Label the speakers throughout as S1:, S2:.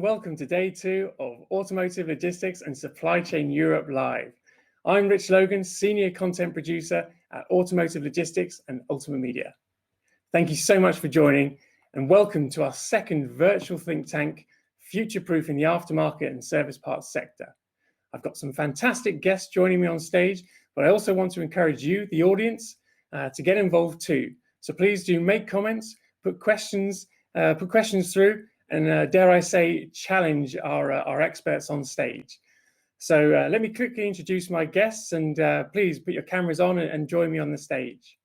S1: and welcome to day 2 of Automotive Logistics and Supply Chain Europe Live. I'm Rich Logan, Senior Content Producer at Automotive Logistics and Ultima Media. Thank you so much for joining and welcome to our second virtual think tank, Future-Proofing the Aftermarket and Service Parts Sector. I've got some fantastic guests joining me on stage, but I also want to encourage you, the audience, to get involved too. So please do make comments, put questions through, and dare I say, challenge our experts on stage. So let me quickly introduce my guests, and please put your cameras on and join me on the stage.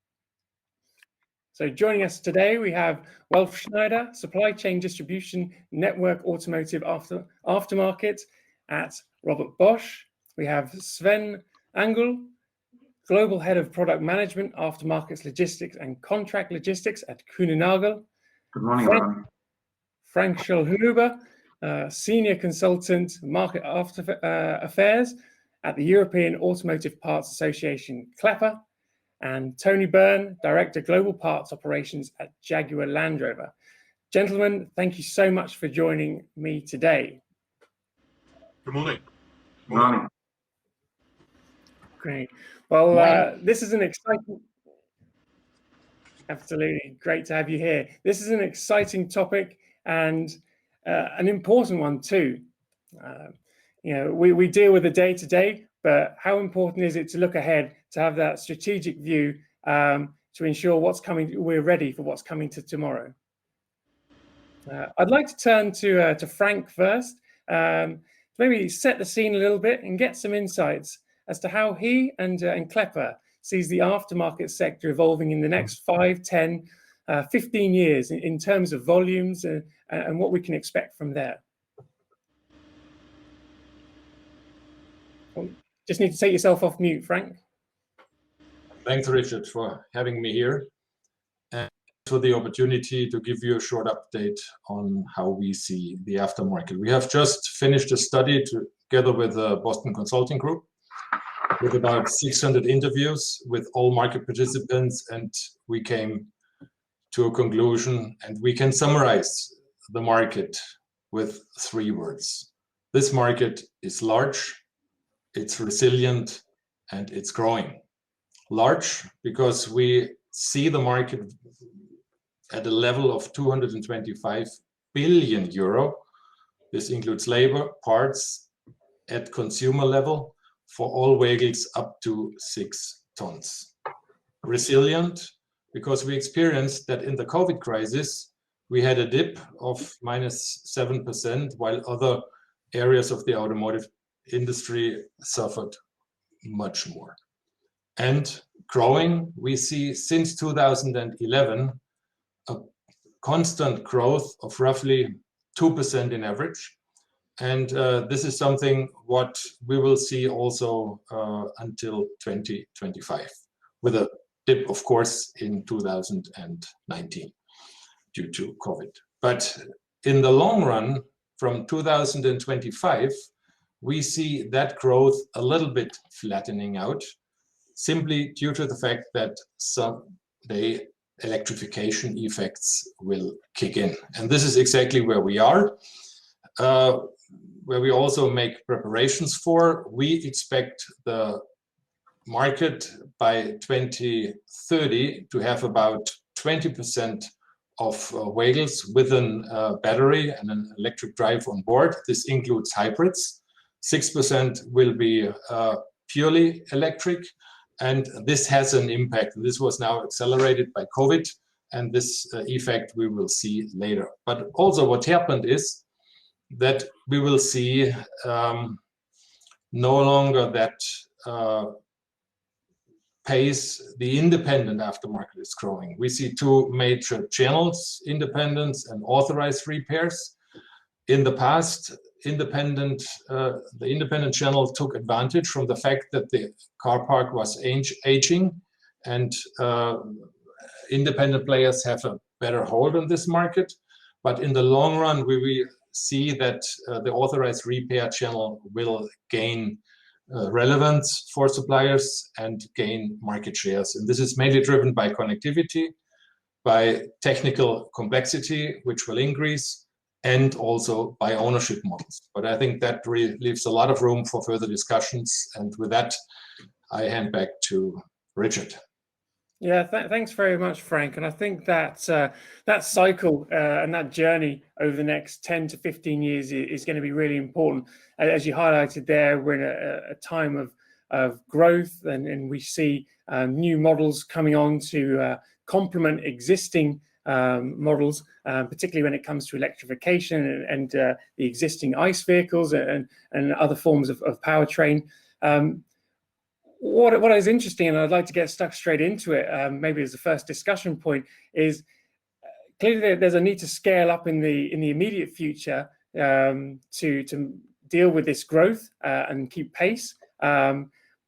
S1: So joining us today, we have Welf Schneider, Supply Chain Distribution Network Automotive Aftermarket at Robert Bosch. We have Cicin-Angul, Global Head of Product Management, Aftermarkets Logistics and Contract Logistics at Kuehne+Nagel.
S2: Good morning,
S1: Frank Schulhuber, Senior Consultant Market Affairs at the European Automotive Parts Association, CLEPA, and Tony Byrne, Director Global Parts Operations at Jaguar Land Rover. Gentlemen, thank you so much for joining me today.
S3: Good morning.
S2: Good morning.
S1: Great. Well, this is an exciting... Absolutely, great to have you here. This is an exciting topic and an important one too. We deal with the day-to-day, but how important is it to look ahead, to have that strategic view to ensure what's coming, we're ready for what's coming to tomorrow. I'd like to turn to Frank first, maybe set the scene a little bit and get some insights as to how he and CLEPA sees the aftermarket sector evolving in the next 5, 10, 15 years in terms of volumes and what we can expect from there. Just need to take yourself off mute, Frank.
S3: Thanks, Richard, for having me here and for the opportunity to give you a short update on how we see the aftermarket. We have just finished a study together with the Boston Consulting Group with about 600 interviews with all market participants, and we came to a conclusion, and we can summarize the market with 3 words. This market is large, it's resilient, and it's growing. Large, because we see the market at a level of 225 billion euro. This includes labor, parts at consumer level for all vehicles up to 6 tons. Resilient, because we experienced that in the COVID crisis, we had a dip of -7%, while other areas of the automotive industry suffered much more. And growing, we see since 2011, a constant growth of roughly 2% in average. And this is something what we will see also until 2025, with a dip, of course, in 2019 due to COVID. But in the long run, from 2025, we see that growth a little bit flattening out, simply due to the fact that someday electrification effects will kick in. And this is exactly where we are. Where we also make preparations for. We expect the market by 2030 to have about 20% of vehicles with a battery and an electric drive on board. This includes hybrids. 6% will be purely electric, and this has an impact. This was now accelerated by COVID, and this effect we will see later. But also what happened is that we will see no longer that pace the independent aftermarket is growing. We see 2 major channels, independents and authorized repairs. In the past, the independent channel took advantage from the fact that the car park was aging, and independent players have a better hold on this market. But in the long run, we will see that the authorized repair channel will gain relevance for suppliers and gain market shares. And this is mainly driven by connectivity, by technical complexity, which will increase, and also by ownership models. But I think that leaves a lot of room for further discussions. And with that, I hand back to Richard.
S1: Yeah, thanks very much, Frank. And I think that that cycle and that journey over the next 10 to 15 years is going to be really important. As you highlighted there, we're in a time of growth, and we see new models coming on to complement existing models, particularly when it comes to electrification and the existing ICE vehicles and other forms of powertrain. What is interesting, and I'd like to get stuck straight into it, maybe as the first discussion point, is clearly there's a need to scale up in the immediate future to deal with this growth and keep pace.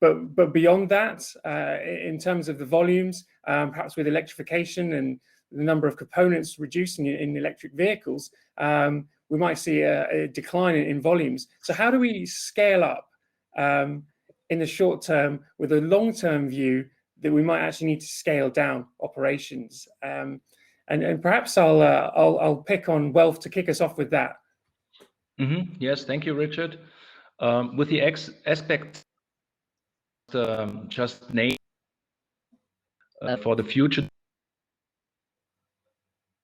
S1: But beyond that, in terms of the volumes, perhaps with electrification and the number of components reducing in electric vehicles, we might see a decline in volumes. So how do we scale up in the short term with a long-term view that we might actually need to scale down operations? And perhaps I'll pick on Welf to kick us off with that.
S4: Yes, thank you, Richard. With the aspect just named for the future,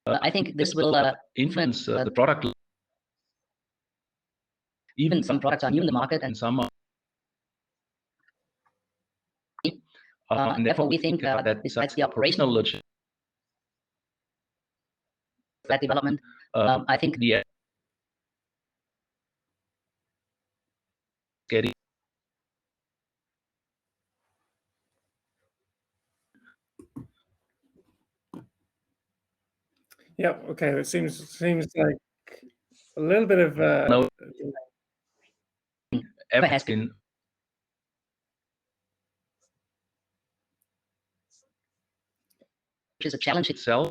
S4: I think this will influence the product. Even some products are new in the market, and some are. And therefore, we think that besides the operational logistics, that development, I think the getting.
S1: Yeah. Okay. It seems like a little bit of
S4: No, ever has been. Which is a challenge itself.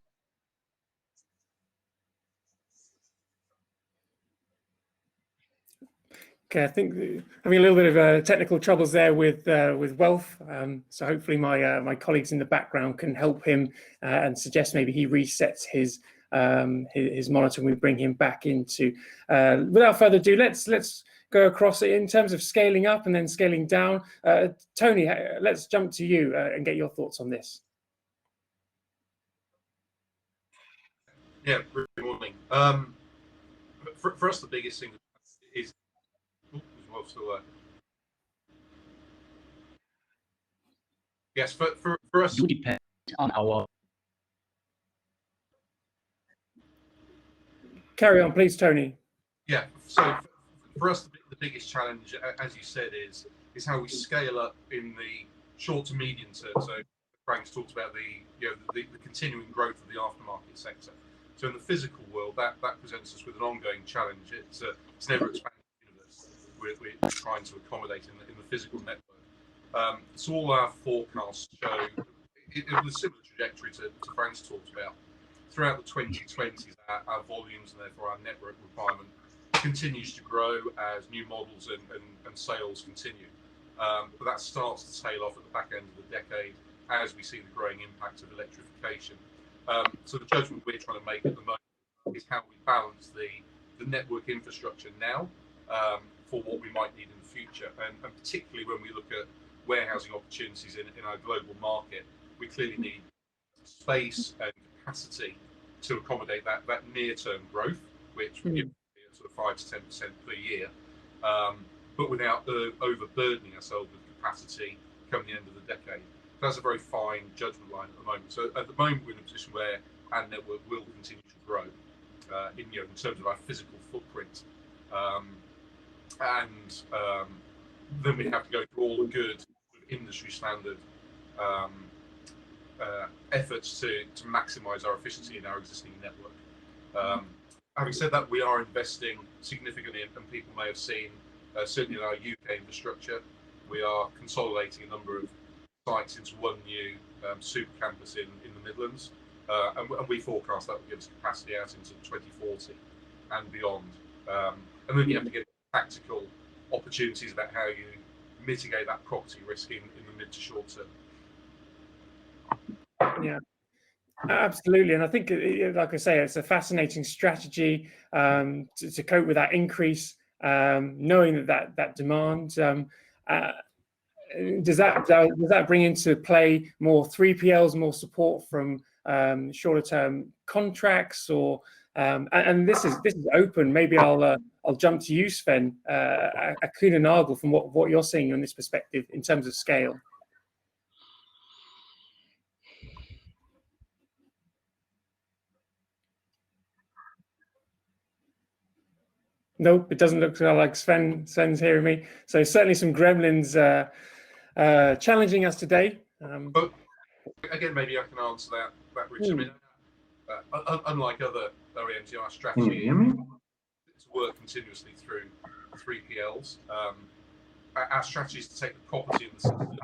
S1: Okay, I think having a little bit of technical troubles there with Welf. So hopefully my colleagues in the background can help him and suggest maybe he resets his monitor and we bring him back into. Without further ado, let's go across it in terms of scaling up and then scaling down. Tony, let's jump to you and get your thoughts on this.
S5: Yeah, good morning. For us, the biggest thing is well still yes, for us,
S4: You depend on our.
S1: Carry on, please, Tony.
S5: Yeah, so for us, the biggest challenge, as you said, is how we scale up in the short to medium term. So Frank's talked about the continuing growth of the aftermarket sector. So in the physical world, that presents us with an ongoing challenge. It's never expanding universe. We're trying to accommodate in the physical network. So all our forecasts show it was a similar trajectory to Frank's talked about. Throughout the 2020s, our volumes and therefore our network requirement continues to grow as new models and sales continue. But that starts to tail off at the back end of the decade as we see the growing impact of electrification. So the judgment we're trying to make at the moment is how we balance the network infrastructure now for what we might need in the future. And particularly when we look at warehousing opportunities in our global market, we clearly need space and capacity to accommodate that near-term growth, which would give sort of 5 to 10% per year, but without overburdening ourselves with capacity come the end of the decade. That's a very fine judgment line at the moment. So at the moment, we're in a position where our network will continue to grow in terms of our physical footprint, and then we have to go through all the good industry standard efforts to maximise our efficiency in our existing network. Having said that, we are investing significantly, and people may have seen, certainly in our UK infrastructure, we are consolidating a number of sites into one new super campus in the Midlands, and we forecast that will give us capacity out into 2040 and beyond. And then you have to get practical opportunities about how you mitigate that property risk in the mid to short term.
S1: Yeah. Absolutely, and I think, like I say, it's a fascinating strategy to cope with that increase, knowing that demand. Does that bring into play more 3PLs, more support from shorter term contracts, or and this is open. Maybe I'll jump to you, Sven, at Kuehne+Nagel, from what you're seeing on this perspective in terms of scale. Nope, it doesn't look like Sven's hearing me. So certainly some gremlins challenging us today.
S5: But again, maybe I can answer that, Richard. I mean, unlike other OEMs, our strategy
S2: Can you hear me?
S5: is to work continuously through 3PLs. Our strategy is to take the property of the system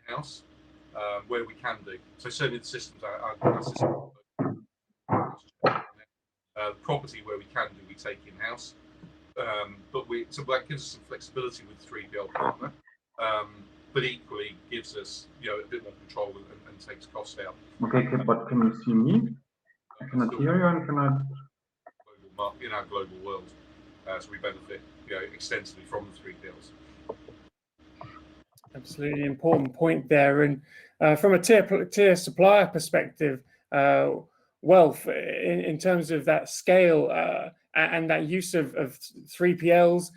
S5: in-house where we can do. So certainly the systems, our system, property where we can do, we take in-house. So that gives us some flexibility with 3PL partner, but equally gives us a bit more control and takes cost out.
S2: Okay, but can you see me? I cannot hear you and cannot.
S5: In our global world, so we benefit extensively from the 3PLs.
S1: Absolutely important point there, and from a tier supplier perspective, Welf, in terms of that scale and that use of 3PLs,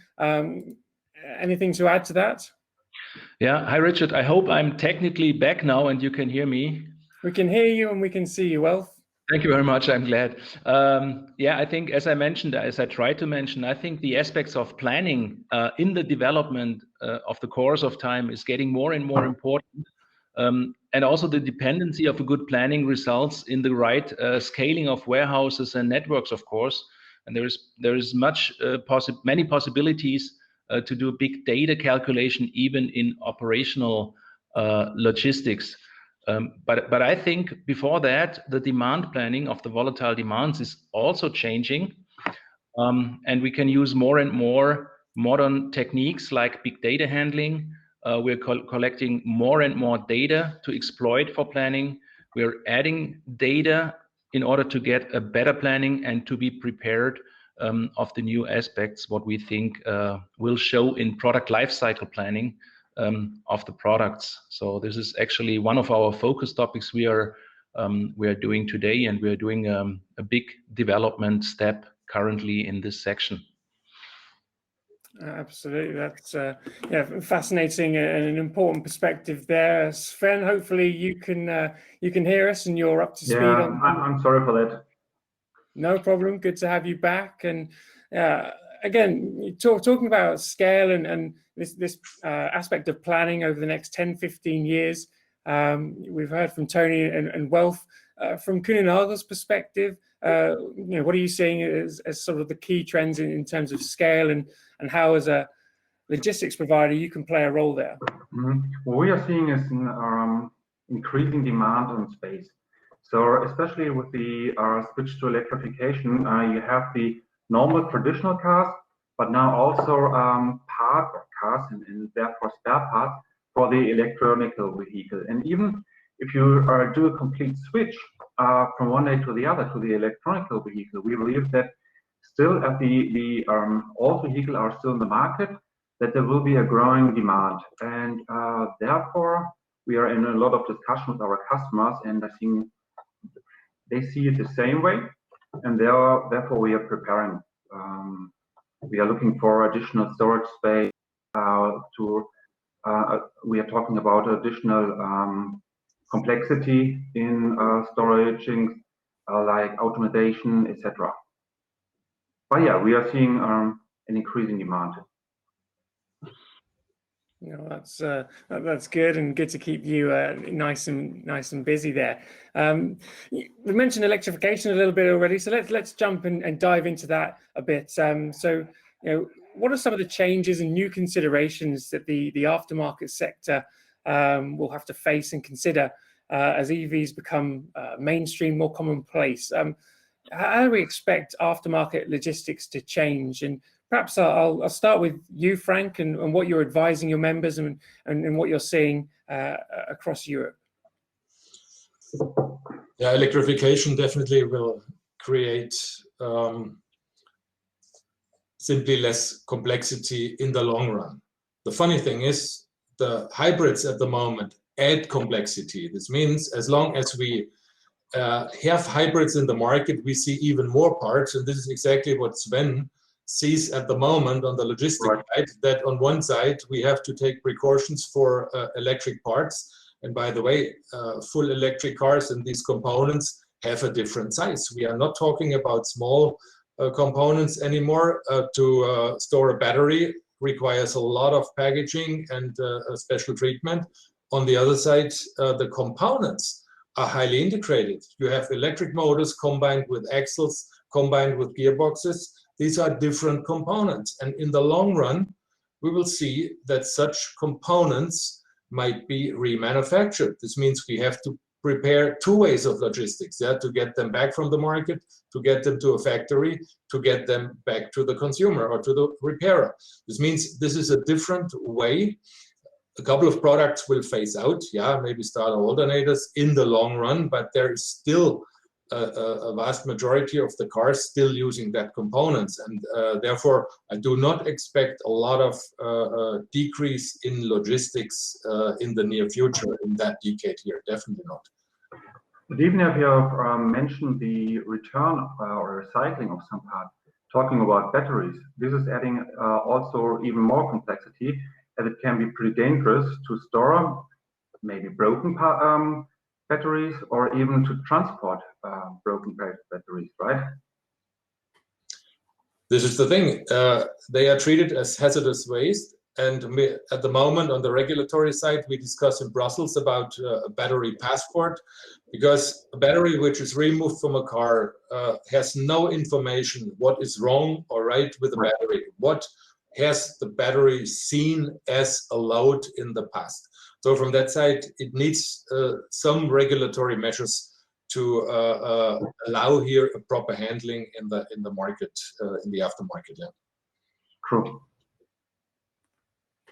S1: anything to add to that?
S4: Yeah, hi Richard. I hope I'm technically back now and you can hear me.
S1: We can hear you and we can see you, Welf.
S4: Thank you very much. I'm glad. Yeah, I think, as I tried to mention, I think the aspects of planning in the development of the course of time is getting more and more important. And also the dependency of a good planning results in the right scaling of warehouses and networks, of course. And there is many possibilities to do big data calculation, even in operational logistics. But I think before that, the demand planning of the volatile demands is also changing. And we can use more and more modern techniques like big data handling. We're collecting more and more data to exploit for planning. We're adding data in order to get a better planning and to be prepared of the new aspects, what we think will show in product lifecycle planning of the products. So this is actually one of our focus topics we are doing today, and we are doing a big development step currently in this section.
S1: Absolutely, that's fascinating and an important perspective there. Sven, hopefully you can hear us and you're up to speed.
S2: Yeah, I'm sorry for that.
S1: No problem. Good to have you back. And again, talking about scale and this aspect of planning over the next 10, 15 years. We've heard from Tony and Welf. From Kuehne+Nagel's perspective, what are you seeing as sort of the key trends in terms of scale and how, as a logistics provider, you can play a role there?
S2: What we are seeing is an increasing demand on space. So especially with the switch to electrification, you have the normal traditional cars, but now also part of cars and therefore spare parts for the electronical vehicle. And even if you do a complete switch from one day to the other to the electronical vehicle, we believe that still at the all vehicles are still in the market, that there will be a growing demand. And therefore, we are in a lot of discussion with our customers, and I think they see it the same way, and therefore we are preparing. We are looking for additional storage space we are talking about additional complexity in storage, like automation, etc. But yeah, we are seeing an increasing demand.
S1: That's good, and good to keep you nice and busy there. We mentioned electrification a little bit already, so let's jump and dive into that a bit. So what are some of the changes and new considerations that the aftermarket sector will have to face and consider as EVs become mainstream, more commonplace? How do we expect aftermarket logistics to change? And perhaps I'll start with you, Frank, and what you're advising your members and what you're seeing across Europe.
S3: Yeah, electrification definitely will create simply less complexity in the long run. The funny thing is, the hybrids at the moment add complexity. This means as long as we have hybrids in the market, we see even more parts, and this is exactly what Sven sees at the moment on the logistic side, that on one side we have to take precautions for electric parts. And by the way, full electric cars and these components have a different size. We are not talking about small components anymore. To store a battery requires a lot of packaging and a special treatment. On the other side, the components are highly integrated. You have electric motors combined with axles, combined with gearboxes. These are different components. And in the long run, we will see that such components might be remanufactured. This means we have to prepare two ways of logistics, to get them back from the market, to get them to a factory, to get them back to the consumer or to the repairer. This means this is a different way. A couple of products will phase out, maybe starter alternators in the long run, but there is still a vast majority of the cars still using that components, and therefore I do not expect a lot of decrease in logistics in the near future in that decade here, definitely not.
S2: But even if you have mentioned the return or recycling of some part, talking about batteries, this is adding also even more complexity, as it can be pretty dangerous to store maybe broken batteries or even to transport broken batteries, right?
S3: This is the thing. They are treated as hazardous waste. And at the moment, on the regulatory side, we discuss in Brussels about a battery passport, because a battery which is removed from a car has no information what is wrong or right with the battery. What has the battery seen as a load in the past? So from that side, it needs some regulatory measures to allow here a proper handling in the market, in the aftermarket. Yeah.
S2: True.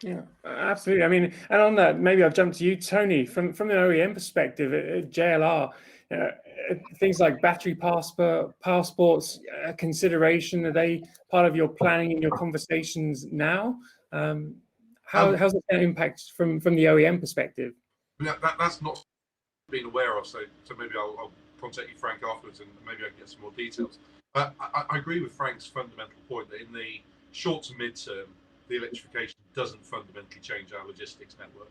S1: Yeah, absolutely. I mean, and on that, maybe I'll jump to you, Tony, from an OEM perspective at JLR. Things like battery passports, consideration, are they part of your planning and your conversations now? How's it going to impact from the OEM perspective?
S5: That's not been aware of, so maybe I'll contact you, Frank, afterwards, and maybe I can get some more details. But I agree with Frank's fundamental point that in the short to mid-term, the electrification doesn't fundamentally change our logistics network.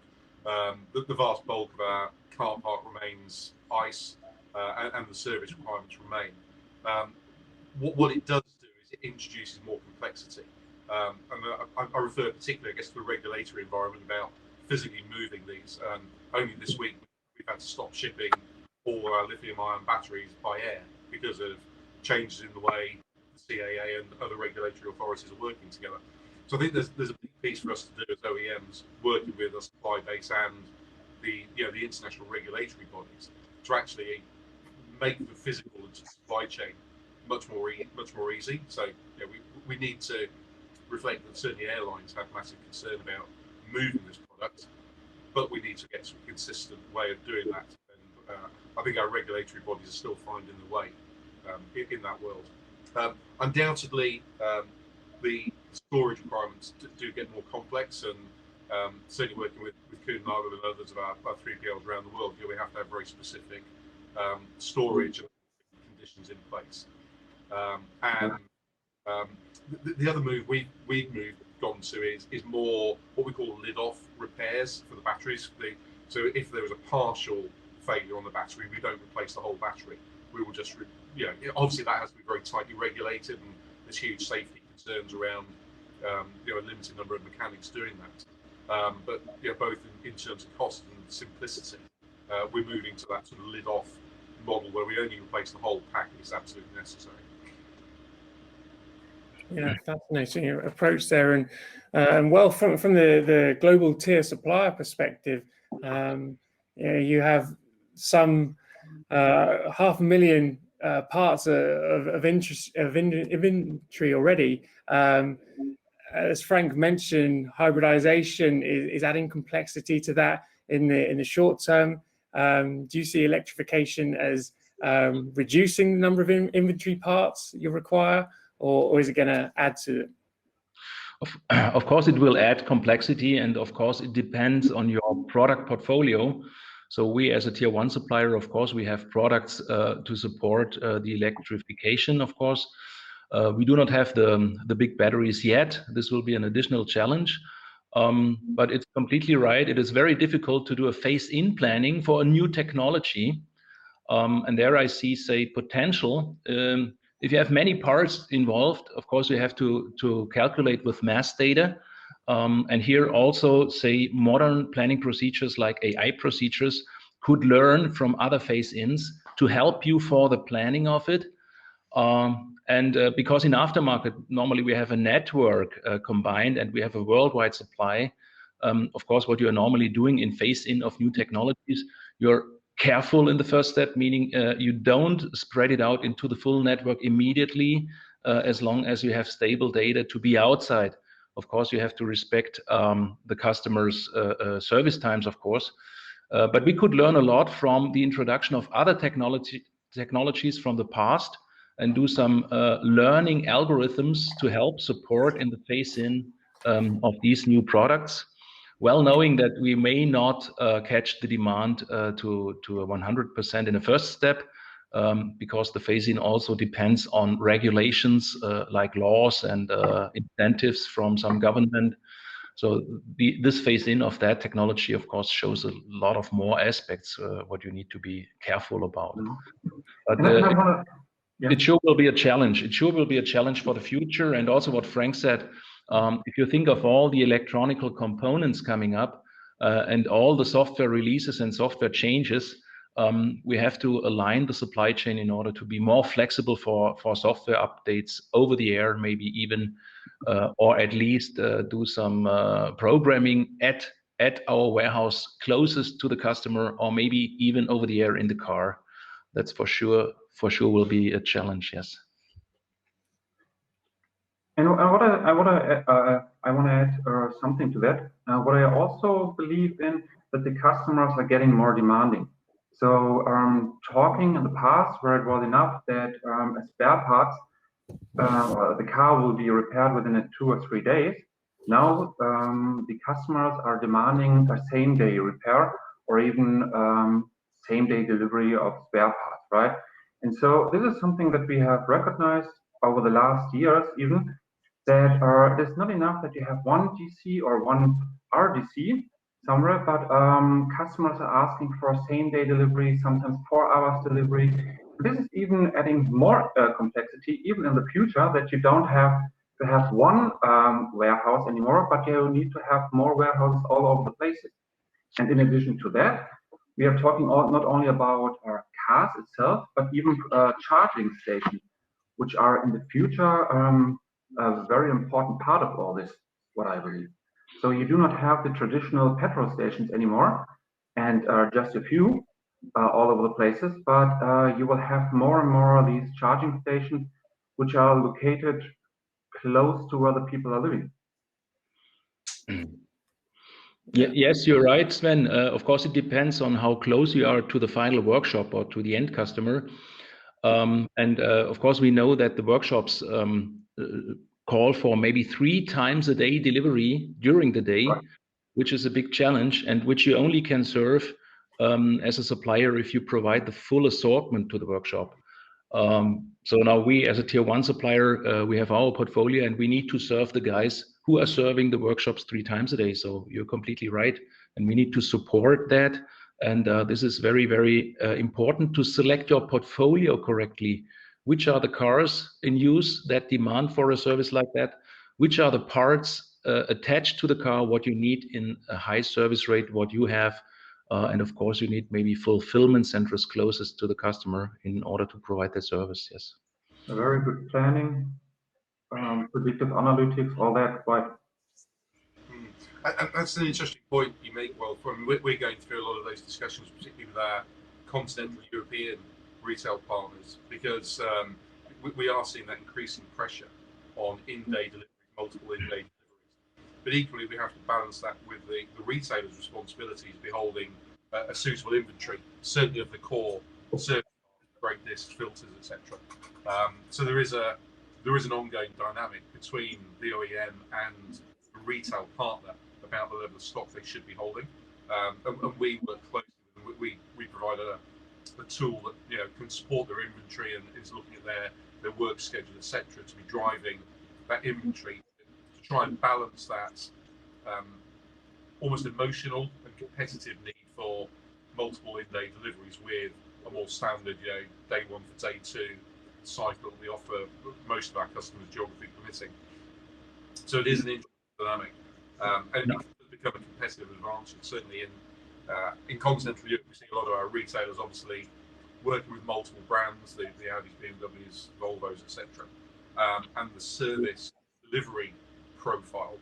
S5: The vast bulk of our car park remains ICE, and the service requirements remain. What it does do is it introduces more complexity. And I refer particularly, I guess, to the regulatory environment about physically moving these. Only this week, we've had to stop shipping all our lithium-ion batteries by air because of changes in the way the CAA and other regulatory authorities are working together. So I think there's a big piece for us to do as OEMs, working with a supply base and the international regulatory bodies to actually make the physical supply chain much more easy. So we need to reflect that certainly airlines have massive concern about moving this product, but we need to get some consistent way of doing that. And I think our regulatory bodies are still finding the way in that world. Undoubtedly, the storage requirements do get more complex, and certainly working with Kuehne+Nagel and others of our 3PLs around the world, we have to have very specific storage and conditions in place. The other move we've gone to is more what we call lid-off repairs for the batteries. So if there was a partial failure on the battery, we don't replace the whole battery. We will just, obviously that has to be very tightly regulated, and there's huge safety concerns around a limited number of mechanics doing that. But both in terms of cost and simplicity, we're moving to that sort of lid-off model where we only replace the whole pack if it's absolutely necessary.
S1: Yeah, fascinating approach there, and well, from the global tier supplier perspective, you have some 500,000 parts of inventory already. As Frank mentioned, hybridization is adding complexity to that in the short term. Do you see electrification as reducing the number of inventory parts you require, or is it going to add to it?
S4: Of course, it will add complexity, and of course, it depends on your product portfolio. So we, as a tier one supplier, of course, we have products to support the electrification, of course. We do not have the big batteries yet. This will be an additional challenge. But it's completely right. It is very difficult to do a phase-in planning for a new technology. And there I see, say, potential. If you have many parts involved, of course, you have to calculate with mass data. And here also, say, modern planning procedures like AI procedures could learn from other phase-ins to help you for the planning of it. Because in aftermarket, normally we have a network combined and we have a worldwide supply. Of course, what you are normally doing in phase-in of new technologies, you're careful in the first step, meaning you don't spread it out into the full network immediately, as long as you have stable data to be outside. Of course, you have to respect the customer's service times, of course. But we could learn a lot from the introduction of other technologies from the past and do some learning algorithms to help support in the phase-in of these new products. Well, knowing that we may not catch the demand to 100% in the first step, because the phase-in also depends on regulations like laws and incentives from some government. So this phase-in of that technology, of course, shows a lot of more aspects what you need to be careful about. But it sure will be a challenge. It sure will be a challenge for the future. And also what Frank said, if you think of all the electronical components coming up and all the software releases and software changes, we have to align the supply chain in order to be more flexible for software updates over the air, maybe even, or at least do some programming at our warehouse closest to the customer, or maybe even over the air in the car. That's for sure will be a challenge, yes.
S2: And what I want to add something to that. What I also believe in, that the customers are getting more demanding. So talking in the past where it was enough that spare parts, the car will be repaired within 2 or 3 days. Now the customers are demanding a same-day repair or even same-day delivery of spare parts, right? And so this is something that we have recognized over the last years, even that it is not enough that you have one GC or one RDC somewhere, but customers are asking for same-day delivery, sometimes 4 hours delivery. This is even adding more complexity, even in the future, that you don't have to have one warehouse anymore, but you need to have more warehouses all over the places. And in addition to that, we are talking not only about our cars itself, but even charging stations, which are in the future a very important part of all this, what I believe. So you do not have the traditional petrol stations anymore, and just a few all over the places, but you will have more and more of these charging stations, which are located close to where the people are living.
S4: Yes, you're right, Sven. Of course, it depends on how close you are to the final workshop or to the end customer. Of course, we know that the workshops call for maybe 3 times a day delivery during the day, right, which is a big challenge, and which you only can serve as a supplier if you provide the full assortment to the workshop. So now we, as a tier 1 supplier, we have our portfolio, and we need to serve the guys who are serving the workshops 3 times a day. So you're completely right, and we need to support that. And this is very, very important to select your portfolio correctly. Which are the cars in use that demand for a service like that? Which are the parts attached to the car, what you need in a high service rate, what you have? And of course, you need maybe fulfillment centers closest to the customer in order to provide the service, yes.
S2: A very good planning, predictive analytics, all that, right?
S5: And that's an interesting point you make, Welf. We're going through a lot of those discussions, particularly with our continental European retail partners, because we are seeing that increasing pressure on in-day delivery, multiple in-day deliveries. But equally, we have to balance that with the retailer's responsibilities, beholding a suitable inventory, certainly of the core service, brake discs, filters, etc. So there is an ongoing dynamic between the OEM and the retail partner about the level of stock they should be holding, and we work closely with them. We provide a tool that can support their inventory and is looking at their work schedule, etc., to be driving that inventory to try and balance that almost emotional and competitive need for multiple in-day deliveries with a more standard, day one for day two cycle we offer most of our customers, geography permitting. So it is an interesting dynamic, and it can become a competitive advantage. Certainly in continental Europe, we see a lot of our retailers obviously working with multiple brands, the Audis, BMWs, Volvos, etc. And the service delivery profile,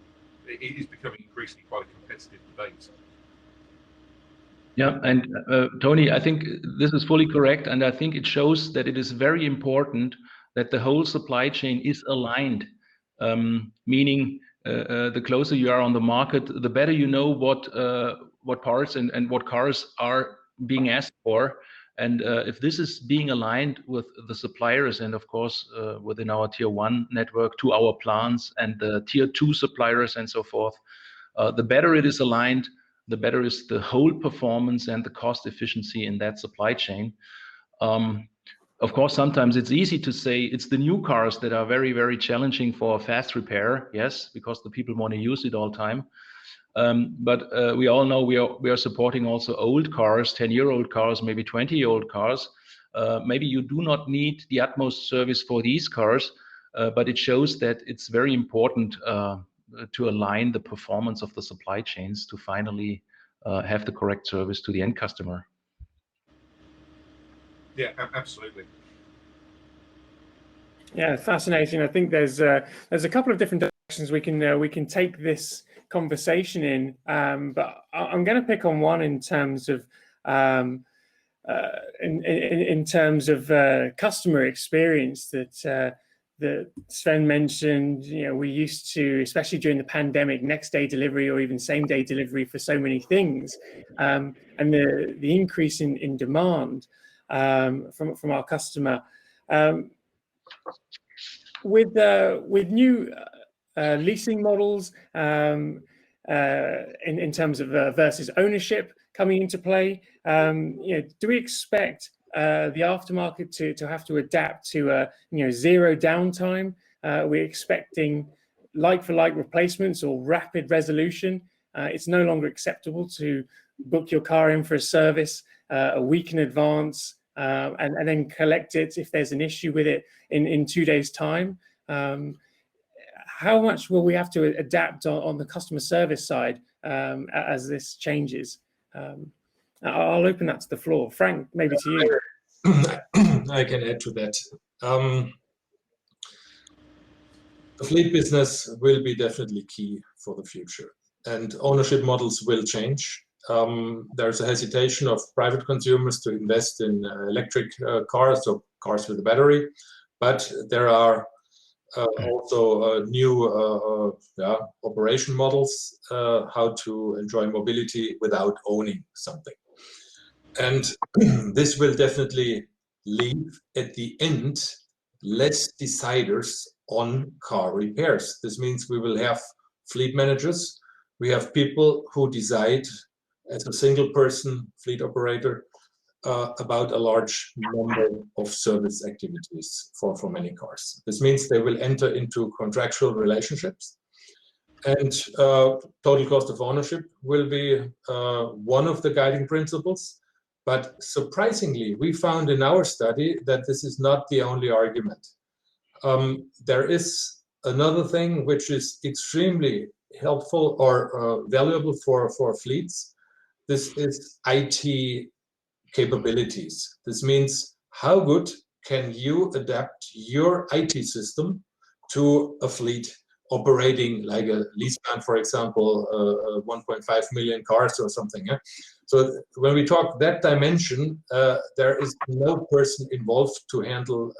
S5: it is becoming increasingly quite a competitive debate.
S4: Yeah, and Tony, I think this is fully correct, and I think it shows that it is very important that the whole supply chain is aligned, meaning the closer you are on the market, the better you know what parts and what cars are being asked for. And if this is being aligned with the suppliers and of course within our tier 1 network to our plants and the tier 2 suppliers and so forth, the better it is aligned, the better is the whole performance and the cost efficiency in that supply chain. Of course, sometimes it's easy to say it's the new cars that are very, very challenging for fast repair. Yes, because the people want to use it all the time. But we all know we are supporting also old cars, 10-year-old cars, maybe 20-year-old cars. Maybe you do not need the utmost service for these cars, but it shows that it's very important to align the performance of the supply chains to finally have the correct service to the end customer.
S5: Yeah, absolutely.
S1: Yeah, fascinating. I think there's a couple of different directions we can take this conversation in, but I'm going to pick on one in terms of in terms of customer experience that Sven mentioned. We used to, especially during the pandemic, next day delivery or even same day delivery for so many things, and the increase in demand from our customer. With new leasing models in terms of versus ownership coming into play, do we expect the aftermarket to have to adapt to zero downtime? We're expecting like-for-like replacements or rapid resolution. It's no longer acceptable to book your car in for a service a week in advance and then collect it if there's an issue with it in 2 days' time. How much will we have to adapt on the customer service side as this changes? I'll open that to the floor. Frank, maybe to you.
S3: I can add to that. The fleet business will be definitely key for the future, and ownership models will change. There's a hesitation of private consumers to invest in electric cars or cars with a battery, but there are also new operation models how to enjoy mobility without owning something. And this will definitely leave at the end less deciders on car repairs. This means we will have fleet managers. We have people who decide as a single person fleet operator about a large number of service activities for many cars. This means they will enter into contractual relationships, and total cost of ownership will be one of the guiding principles. But surprisingly, we found in our study that this is not the only argument. There is another thing which is extremely helpful or valuable for fleets. This is IT capabilities. This means how good can you adapt your IT system to a fleet operating like a lease plan, for example, 1.5 million cars or something. Yeah? So when we talk that dimension, there is no person involved to handle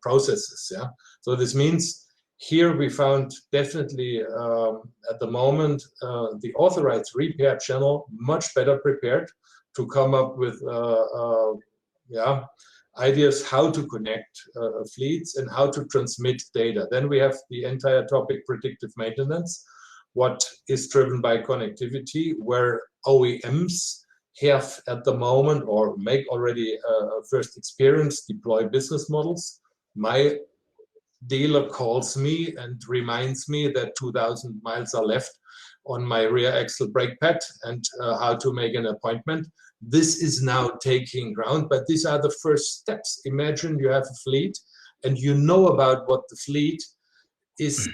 S3: processes. Yeah. So this means here we found definitely at the moment the authorized repair channel much better prepared to come up with ideas how to connect fleets and how to transmit data. Then we have the entire topic predictive maintenance, what is driven by connectivity, where OEMs have at the moment or make already a first experience, deploy business models. My dealer calls me and reminds me that 2,000 miles are left on my rear axle brake pad and how to make an appointment. This is now taking ground, but these are the first steps. Imagine you have a fleet and you know about what the fleet is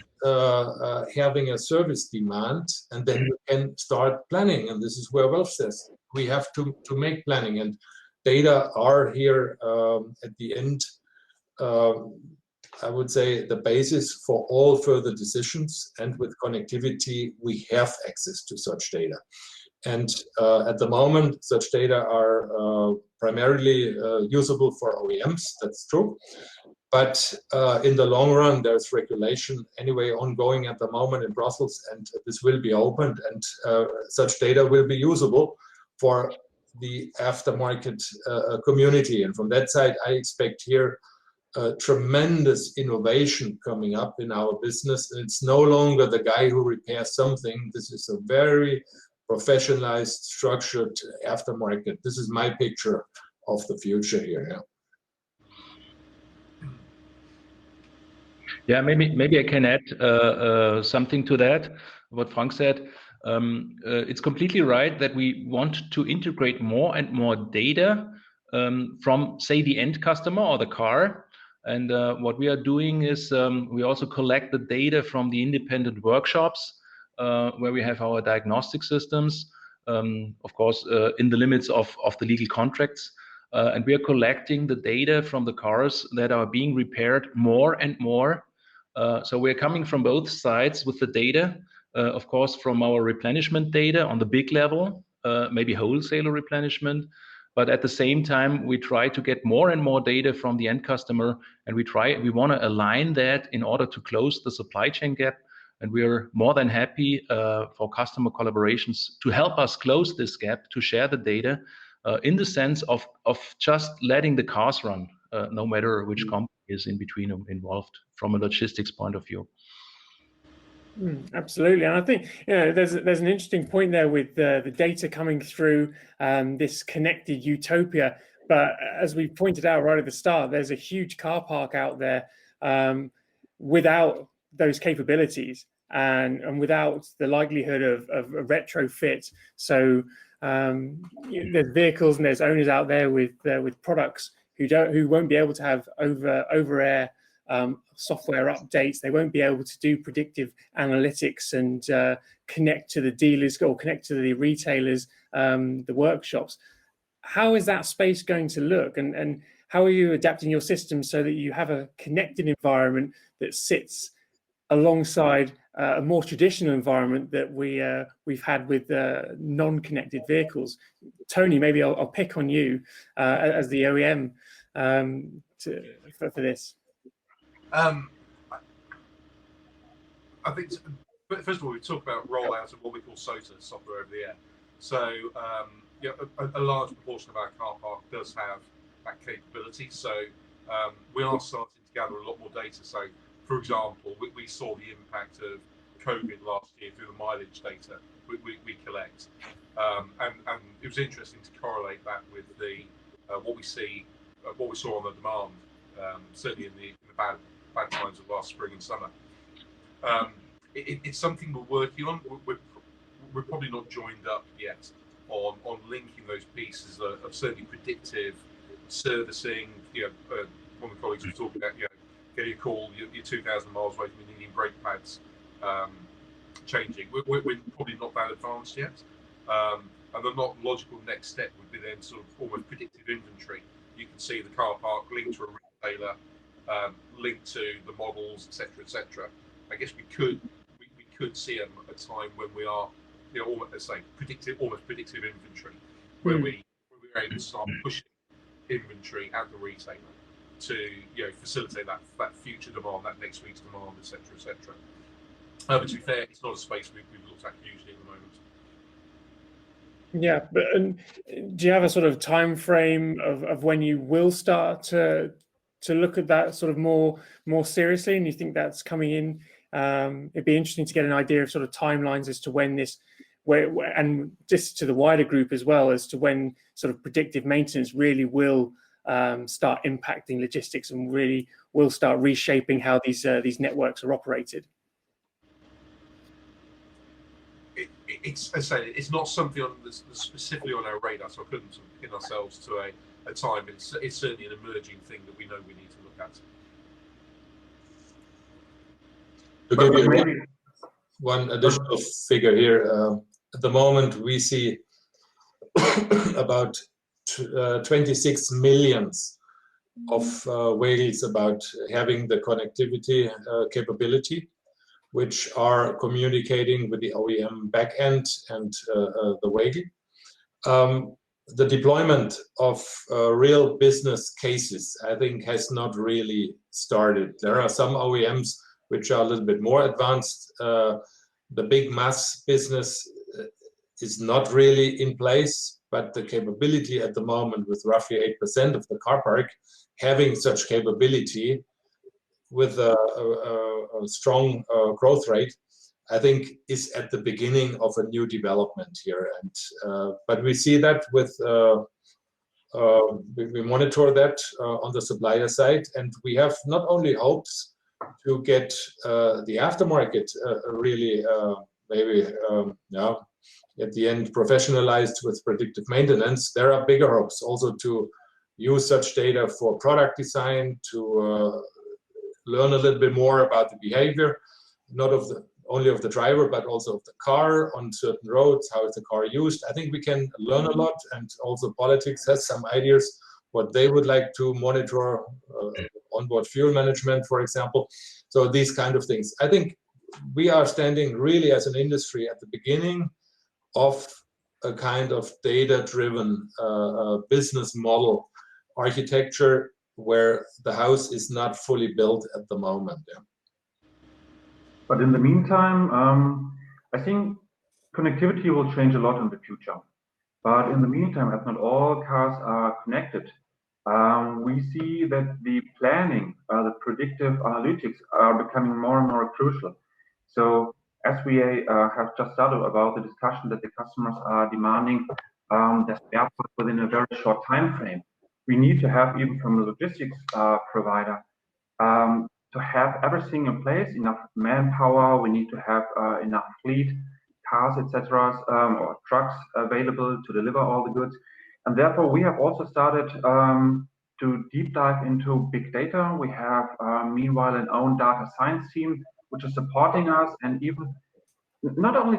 S3: having a service demand, and then you can start planning. And this is where Welf says we have to make planning, and data are here at the end. I would say the basis for all further decisions, and with connectivity, we have access to such data. And at the moment, such data are primarily usable for OEMs, that's true. But in the long run, there's regulation anyway ongoing at the moment in Brussels, and this will be opened, and such data will be usable for the aftermarket community. And from that side, I expect here tremendous innovation coming up in our business. And it's no longer the guy who repairs something. This is a very professionalized, structured aftermarket. This is my picture of the future here. Yeah.
S4: Yeah, maybe I can add something to that, what Frank said. It's completely right that we want to integrate more and more data from, say, the end customer or the car. And what we are doing is we also collect the data from the independent workshops where we have our diagnostic systems, of course, in the limits of the legal contracts. And we are collecting the data from the cars that are being repaired more and more. So we're coming from both sides with the data, of course, from our replenishment data on the big level, maybe wholesaler replenishment. But at the same time, we try to get more and more data from the end customer, and we want to align that in order to close the supply chain gap. And we are more than happy for customer collaborations to help us close this gap, to share the data in the sense of just letting the cars run, no matter which company is in between involved from a logistics point of view.
S1: Absolutely, and I think there's an interesting point there with the data coming through this connected utopia. But as we pointed out right at the start, there's a huge car park out there without those capabilities and without the likelihood of a retrofit. So there's vehicles and there's owners out there with products who won't be able to have over-air software updates. They won't be able to do predictive analytics and connect to the dealers or connect to the retailers, the workshops. How is that space going to look, and how are you adapting your system so that you have a connected environment that sits alongside a more traditional environment that we've had with non-connected vehicles? Tony, maybe I'll pick on you as the OEM for this.
S5: I think, first of all, we talk about rollout of what we call SOTA, software over the air. So a large proportion of our car park does have that capability. So we are starting to gather a lot more data. So, for example, we saw the impact of COVID last year through the mileage data we collect. And it was interesting to correlate that with the what we saw on the demand, certainly in the bad times of last spring and summer. It's something we're working on. We're probably not joined up yet on linking those pieces of certainly predictive servicing. One of the colleagues was talking about getting a call, you're 2,000 miles away from your needing brake pads changing. We're probably not that advanced yet. And the not logical next step would be then sort of almost predictive inventory. You can see the car park linked to a retailer, linked to the models, etc. I guess we could see a time when we are, almost, let's say, almost predictive inventory, where we're able to start pushing inventory at the retailer to facilitate that future demand, that next week's demand, etc. But to be fair, it's not a space we've looked at hugely at the
S1: Yeah, but do you have a sort of time frame of when you will start to look at that sort of more seriously, and you think that's coming in? It'd be interesting to get an idea of sort of timelines as to when this, and just to the wider group as well, as to when sort of predictive maintenance really will start impacting logistics and really will start reshaping how these networks are operated.
S5: It's, as I say, it's not something that's specifically on our radar, so I couldn't pin ourselves to a time. It's certainly an emerging thing that we know we need to look at.
S3: To give you one additional figure here, at the moment we see about 26 million of vehicles about having the connectivity capability, which are communicating with the OEM backend and the vehicle. The deployment of real business cases, I think, has not really started. There are some OEMs which are a little bit more advanced. The big mass business is not really in place, but the capability at the moment, with roughly 8% of the car park having such capability with a strong growth rate, I think is at the beginning of a new development here. And but we see that with we monitor that on the supplier side, and we have not only hopes to get the aftermarket really maybe at the end professionalized with predictive maintenance. There are bigger hopes also to use such data for product design, to learn a little bit more about the behavior, not only of the driver, but also of the car on certain roads. How is the car used? I think we can learn a lot, and also politics has some ideas what they would like to monitor, onboard fuel management, for example. So these kind of things. I think we are standing really as an industry at the beginning of a kind of data-driven business model architecture where the house is not fully built at the moment. Yeah.
S2: But in the meantime, I think connectivity will change a lot in the future. But in the meantime, as not all cars are connected, we see that the planning, the predictive analytics are becoming more and more crucial. So as we have just started about the discussion that the customers are demanding the spare parts within a very short time frame, we need to have, even from the logistics provider, to have everything in place, enough manpower. We need to have enough fleet, cars, etc., or trucks available to deliver all the goods. And therefore, we have also started to deep dive into big data. We have, meanwhile, an own data science team, which is supporting us, and even not only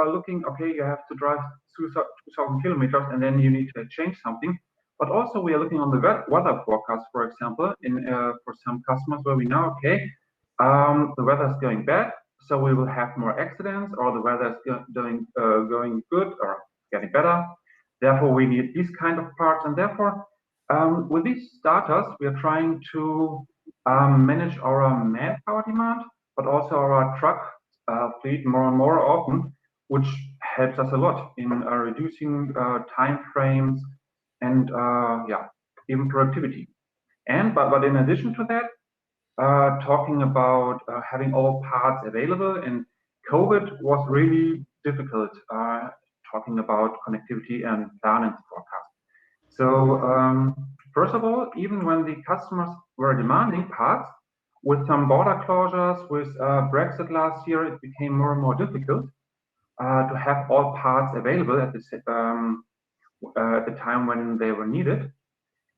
S2: looking, okay, you have to drive 2,000 kilometers and then you need to change something, but also we are looking on the weather forecast, for example, for some customers where we know, okay, the weather is going bad, so we will have more accidents, or the weather is going good or getting better. Therefore, we need these kind of parts, and therefore, with these data, we are trying to manage our manpower demand, but also our truck fleet more and more often, which helps us a lot in reducing time frames and even productivity. And but in addition to that, talking about having all parts available, and COVID was really difficult. Talking about connectivity and planning forecast. So first of all, even when the customers were demanding parts, with some border closures, with Brexit last year, it became more and more difficult to have all parts available at the time when they were needed.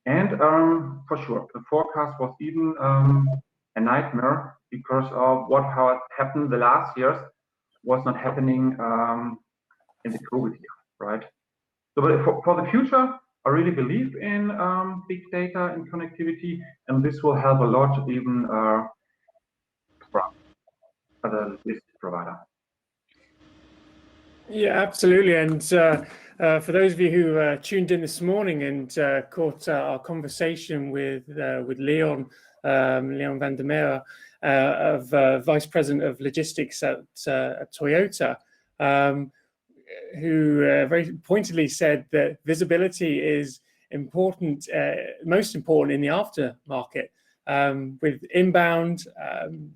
S2: And for sure, the forecast was even a nightmare, because of how it happened the last years was not happening in the COVID year, right? So but for the future, I really believe in big data and connectivity, and this will help a lot even for the logistics provider.
S1: Yeah, absolutely. And for those of you who tuned in this morning and caught our conversation with Leon van der Meer, Vice President of Logistics at Toyota, very pointedly said that visibility is important, most important in the aftermarket. With inbound,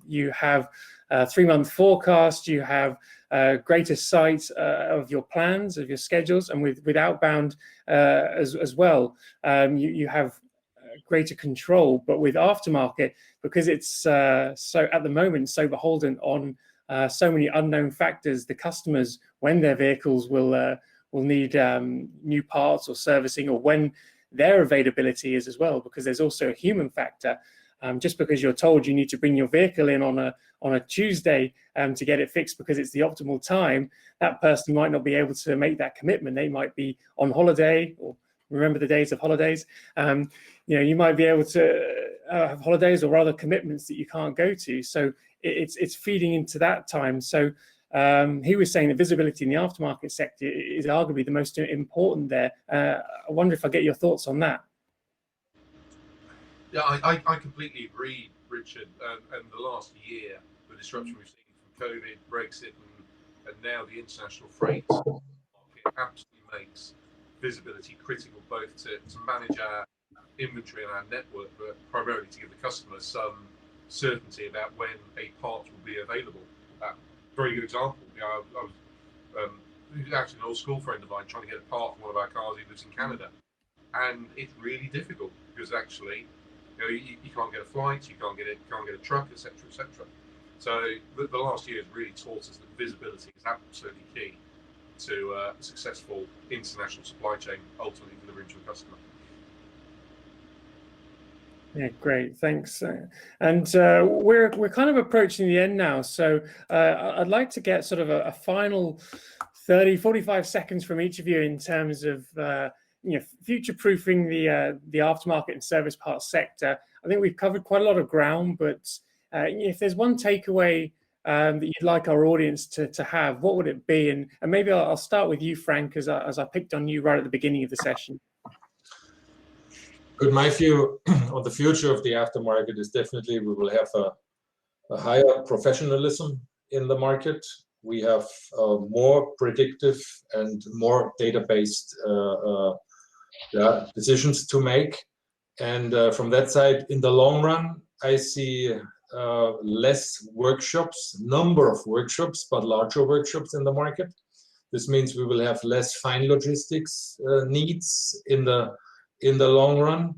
S1: you have a 3-month forecast, you have greater sight of your plans, of your schedules, and with outbound as well, you have greater control. But with aftermarket, because it's so at the moment so beholden on so many unknown factors, the customers, when their vehicles will need new parts or servicing, or when their availability is as well, because there's also a human factor. Just because you're told you need to bring your vehicle in on a Tuesday to get it fixed because it's the optimal time, that person might not be able to make that commitment. They might be on holiday, or remember the days of holidays. You might be able to have holidays, or rather commitments that you can't go to. So it's feeding into that time. So he was saying that visibility in the aftermarket sector is arguably the most important there. I wonder if I get your thoughts on that.
S5: Yeah, I completely agree, Richard. And the last year, the disruption we've seen from COVID, Brexit, and now the international freight market absolutely makes visibility critical, both to manage our inventory and our network, but primarily to give the customer some certainty about when a part will be available. Very good example. I was actually an old school friend of mine trying to get a part for one of our cars. He lives in Canada, and it's really difficult because actually, you can't get a flight, you can't get a truck, etc., etc. So the last year has really taught us that visibility is absolutely key to a successful international supply chain, ultimately delivering to a customer.
S1: Yeah, great, thanks. And we're kind of approaching the end now, so I'd like to get sort of a final 30-45 seconds from each of you in terms of future-proofing the aftermarket and service parts sector. I think we've covered quite a lot of ground, but if there's one takeaway that you'd like our audience to have, what would it be? And maybe I'll start with you, Frank, as I picked on you right at the beginning of the session.
S3: Good. My view on the future of the aftermarket is definitely we will have a higher professionalism in the market. We have more predictive and more data-based decisions to make. And from that side, in the long run, I see less workshops, number of workshops, but larger workshops in the market. This means we will have less fine logistics needs in the long run,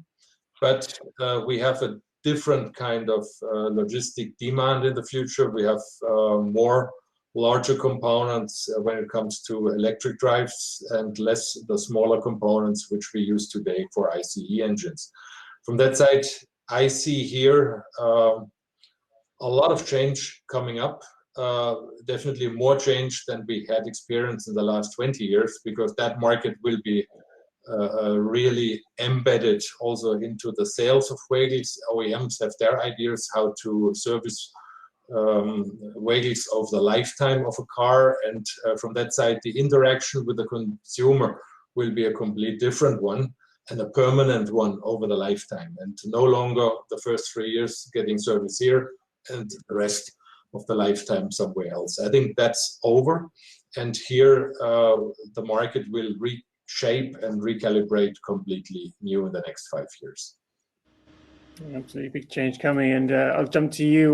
S3: but we have a different kind of logistic demand in the future. We have more larger components when it comes to electric drives, and less the smaller components which we use today for ICE engines. From that side, I see here a lot of change coming up. Definitely more change than we had experienced in the last 20 years, because that market will be really embedded also into the sales of vehicles. OEMs have their ideas how to service vehicles of the lifetime of a car, and from that side, the interaction with the consumer will be a complete different one, and a permanent one over the lifetime, and no longer the first 3 years getting service here and the rest of the lifetime somewhere else. I think that's over, and here the market will reshape and recalibrate completely new in the next 5 years.
S1: Absolutely, big change coming, and I'll jump to you,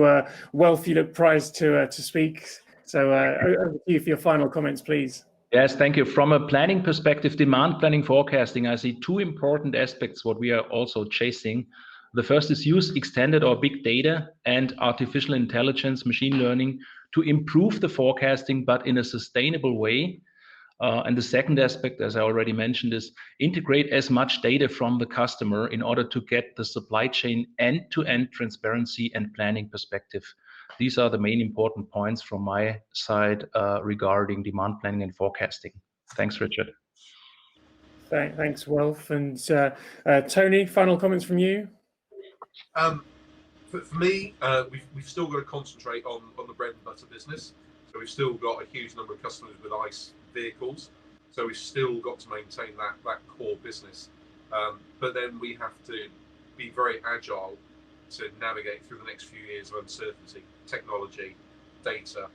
S1: Welf. You look prized to speak, so over to you for your final comments, please.
S4: Yes, thank you. From a planning perspective, demand planning forecasting, I see two important aspects what we are also chasing. The first is use extended or big data and artificial intelligence, machine learning, to improve the forecasting, but in a sustainable way. And the second aspect, as I already mentioned, is integrate as much data from the customer in order to get the supply chain end-to-end transparency and planning perspective. These are the main important points from my side regarding demand planning and forecasting. Thanks, Richard.
S1: Thanks, Welf. And Tony, final comments from you?
S5: For me, we've still got to concentrate on the bread and butter business. So we've still got a huge number of customers with ICE vehicles. So we've still got to maintain that core business. But then we have to be very agile to navigate through the next few years of uncertainty, technology, data,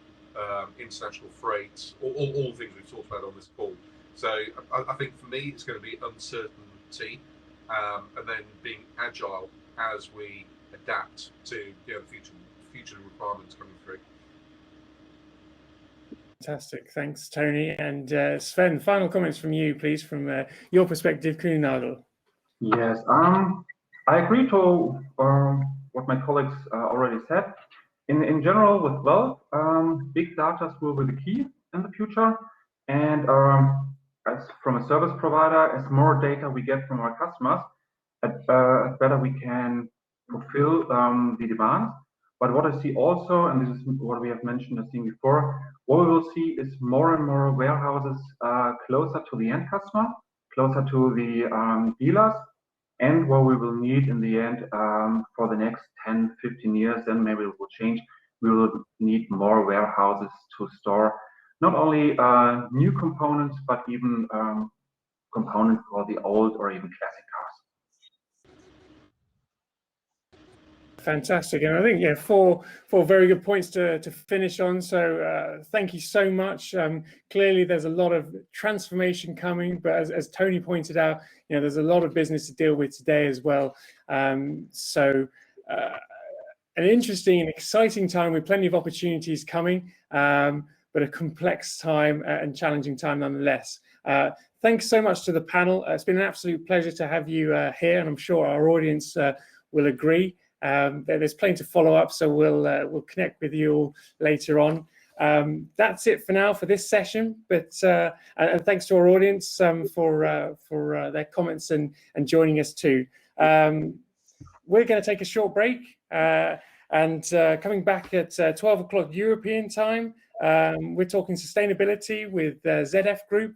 S5: international freight, all the things we've talked about on this call. So I think for me, it's going to be uncertainty, and then being agile as we adapt to the future requirements coming through.
S1: Fantastic. Thanks, Tony. And Sven, final comments from you, please, from your perspective, Kuehne+Nagel.
S2: Yes, I agree to what my colleagues already said. In general, with Welf, big data will be the key in the future. And as from a service provider, as more data we get from our customers, better we can fulfill the demand. But what I see also, and this is what we have mentioned the thing before, what we will see is more and more warehouses closer to the end customer, closer to the dealers, and what we will need in the end for the next 10, 15 years, then maybe it will change. We will need more warehouses to store not only new components, but even components for the old or even classic cars.
S1: Fantastic, and I think four very good points to finish on. So thank you so much. Clearly, there's a lot of transformation coming, but as Tony pointed out, there's a lot of business to deal with today as well. So an interesting and exciting time with plenty of opportunities coming, but a complex time and challenging time nonetheless. Thanks so much to the panel. It's been an absolute pleasure to have you here, and I'm sure our audience will agree. There's plenty to follow up, so we'll connect with you all later on. That's it for now for this session, but and thanks to our audience for their comments and joining us too. We're going to take a short break, and coming back at 12 o'clock European time, we're talking sustainability with ZF Group,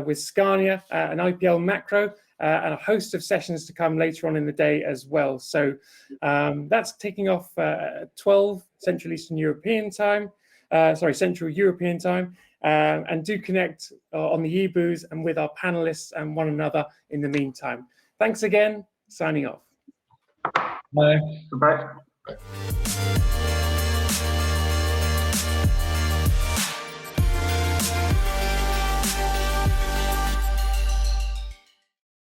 S1: with Scania and IPL Macro, and a host of sessions to come later on in the day as well. So that's taking off at 12 Central Eastern European time, Central European time, and do connect on the e-booths and with our panelists and one another in the meantime. Thanks again, signing off.
S4: Bye.
S2: Goodbye.